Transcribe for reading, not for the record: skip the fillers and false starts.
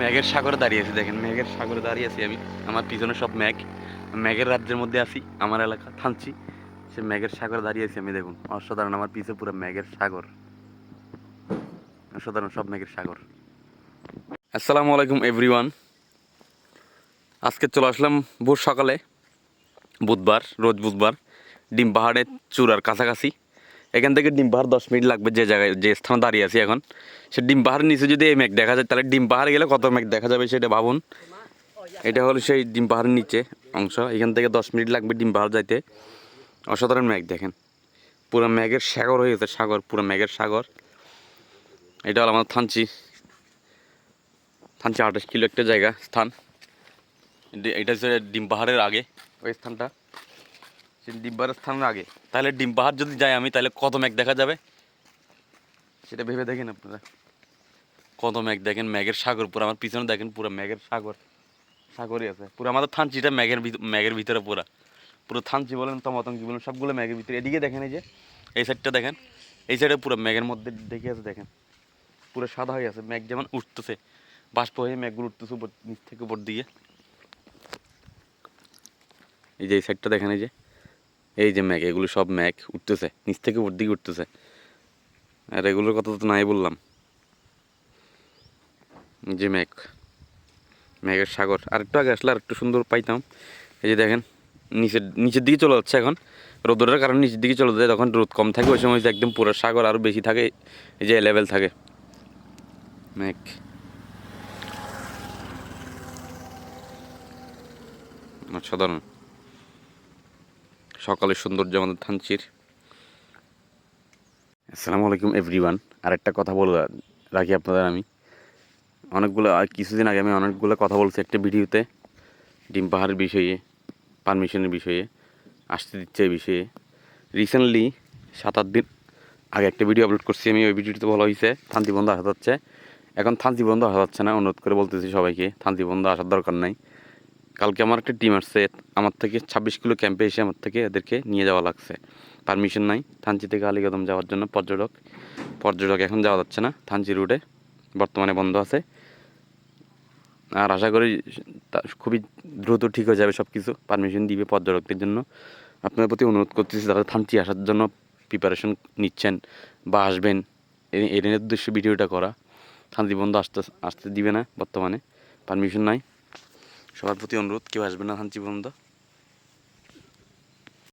মেঘের সাগরে দাঁড়িয়ে আছি, দেখেন মেঘের সাগরে দাঁড়িয়ে আছি আমি। আমার পিছনে সব মেঘ, মেঘের রাজ্যের মধ্যে আছি। আমার এলাকা থানচি, সে মেঘের সাগরে দাঁড়িয়ে আছি আমি। দেখুন অসাধারণ, আমার পিছে পুরো মেঘের সাগর, অসাধারণ সব মেঘের সাগর। আসসালামু আলাইকুম এভরিওয়ান। আজকে চলে আসলাম ভোর সকালে, বুধবার, রোজ বুধবার, ডিম পাহাড়ের চূড়ার কাছাকাছি। এখান থেকে ডিম পাহাড় 10 মিনিট লাগবে, যে জায়গায় যে স্থানে দাঁড়িয়ে আছি এখন। সে ডিম পাহাড়ের নিচে যদি এই মেঘ দেখা যায়, তাহলে ডিম পাহাড়ে গেলে কত মেঘ দেখা যাবে সেটা ভাবুন। এটা হলো সেই ডিম পাহাড়ের নিচে অংশ। এখান থেকে 10 মিনিট লাগবে ডিম পাহাড় যাইতে। অসাধারণ মেঘ দেখেন, পুরো মেঘের সাগর হয়ে গেছে, সাগর, পুরো মেঘের সাগর। এটা হলো আমার থানচি। 28 কিলো একটা জায়গা, স্থান। এটা হচ্ছে ডিম পাহাড়ের আগে, ওই স্থানটা সে ডিম পাহাড়ের স্থানের আগে। তাহলে ডিম পাহাড় যদি যাই আমি, তাহলে কত মেঘ দেখা যাবে সেটা ভেবে দেখেন আপনারা। কত মেঘ দেখেন, মেঘের সাগর পুরো আমার পিছনে দেখেন, পুরো মেঘের সাগর, সাগরই আছে পুরো। আমাদের থানচিটা মেঘের ভিতরে পুরো, পুরো থানচি বলেন, তমাতঙ্গি বলেন, সবগুলো মেঘের ভিতরে। এদিকে দেখেন, এই যে এই সাইডটা দেখেন, এই সাইডে পুরো মেঘের মধ্যে দেখে আছে দেখেন, পুরো সাদা হয়ে আছে। মেঘ যেমন উঠতেছে, বাষ্প হয়ে মেঘগুলো উঠতেছে উপর, নিচ থেকে উপর দিকে। এই যে এই সাইডটা দেখেন, এই যে মেঘ, এগুলো সব মেঘ উঠতেছে নিচ থেকে উপর দিকে উঠতেছে। আর এগুলোর কথা তো নাই বললাম। যে মেঘ, মেঘের সাগর। আর একটু আগে আসলে আর একটু সুন্দর পাইতাম। এই যে দেখেন, নিচের দিকে চলে যাচ্ছে এখন, রোদের কারণে নিচের দিকে চলে যায়। তখন রোদ কম থাকে, ওই সময় একদম পুরো সাগর আরও বেশি থাকে, এই যে লেভেল থাকে মেঘ। অসাধারণ সকালের সৌন্দর্য আমাদের থানচির। আসসালামু আলাইকুম এভরিওয়ান। আর একটা কথা বলে রাখি আপনাদের, আমি কিছুদিন আগে আমি অনেকগুলো কথা বলছি একটা ভিডিওতে, ডিম পাহাড়ের বিষয়ে, পারমিশনের বিষয়ে, আসতে দিচ্ছে এই বিষয়ে। রিসেন্টলি 7-8 দিন আগে একটা ভিডিও আপলোড করছি আমি। ওই ভিডিওতে বলা হয়েছে থানচি বন্ধ আসা যাচ্ছে। এখন থানচি বন্ধ আসা যাচ্ছে না, অনুরোধ করে বলতেছি সবাইকে, থানচি বন্ধ আসার দরকার নাই। কালকে আমার একটা টিম আসছে, আমার থেকে 26 কিলো ক্যাম্পে এসে আমার থেকে এদেরকে নিয়ে যাওয়া লাগছে। পারমিশন নাই থানচি থেকে আলীকদম যাওয়ার জন্য। পর্যটক এখন যাওয়া যাচ্ছে না থানচি রুটে, বর্তমানে বন্ধ আছে। আর আশা করি খুবই দ্রুত ঠিক হয়ে যাবে সব কিছু, পারমিশন দিবে পর্যটকদের জন্য। আপনাদের প্রতি অনুরোধ করতেছি, যারা থানচি আসার জন্য প্রিপারেশন নিচ্ছেন বা আসবেন, এর উদ্দেশ্যে ভিডিওটা করা। থানচি বন্ধ আসতে দিবে না, বর্তমানে পারমিশন নাই। সবার প্রতি অনুরোধ, কেউ আসবে না থানচি বন্ধ।